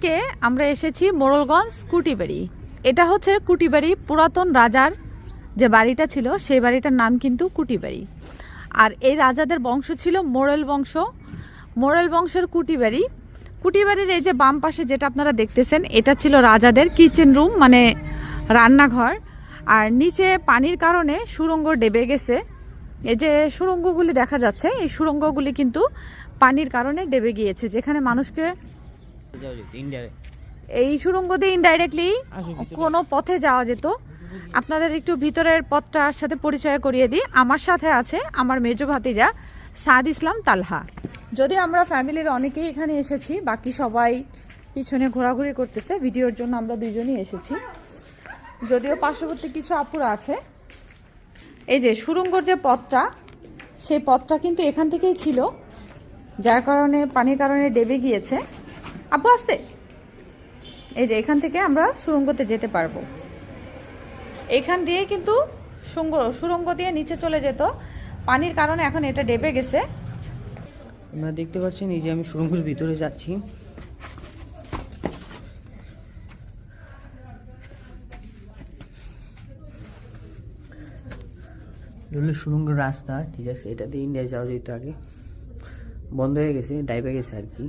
আজকে আমরা এসেছি মোড়লগঞ্জ কুটিবাড়ি। এটা হচ্ছে কুটিবাড়ি, পুরাতন রাজার যে বাড়িটা ছিল সেই বাড়িটার নাম কিন্তু কুটিবাড়ি। আর এই রাজাদের বংশ ছিল মোড়ল বংশ। মোড়ল বংশের কুটিবাড়ি। কুটিবাড়ির এই যে বাম পাশে যেটা আপনারা দেখতেছেন, এটা ছিল রাজাদের কিচেন রুম, মানে রান্নাঘর। আর নিচে পানির কারণে সুড়ঙ্গ ডেবে গেছে। এই যে সুড়ঙ্গগুলি দেখা যাচ্ছে, এই সুড়ঙ্গগুলি কিন্তু পানির কারণে ডেবে গিয়েছে, যেখানে মানুষকে এই সুড়ঙ্গ দিয়ে ইনডাইরেক্টলি কোনো পথে যাওয়া যেত। আপনাদের একটু ভিতরের পথটার সাথে পরিচয় করিয়ে দিই। আমার সাথে আছে আমার মেজো ভাতিজা সাদ ইসলাম তালহা। যদি আমরা ফ্যামিলির অনেকেই এখানে এসেছি, বাকি সবাই পিছনে ঘোরাঘুরি করতেছে। ভিডিওর জন্য আমরা দুইজনই এসেছি, যদিও পার্শ্ববর্তী কিছু আপুরা আছে। এই যে সুড়ঙ্গর যে পথটা, সেই পথটা কিন্তু এখান থেকেই ছিল, যার কারণে পানির কারণে ডেবে গিয়েছে। আপু আসতে, এই যে এখান থেকে আমরা সুড়ঙ্গতে যেতে পারবো। এখান দিয়ে কিন্তু সুড়ঙ্গ দিয়ে নিচে চলে যেত, পানির কারণে এখন এটা ডেবে গেছে। আপনারা দেখতে পাচ্ছেন এই যে আমি সুড়ঙ্গের ভিতরে যাচ্ছি। সুড়ঙ্গের রাস্তা, ঠিক আছে, এটা দিয়ে ইন্ডিয়া যাওয়া যেত, আগে বন্ধ হয়ে গেছে, ডাইবে গেছে আর কি।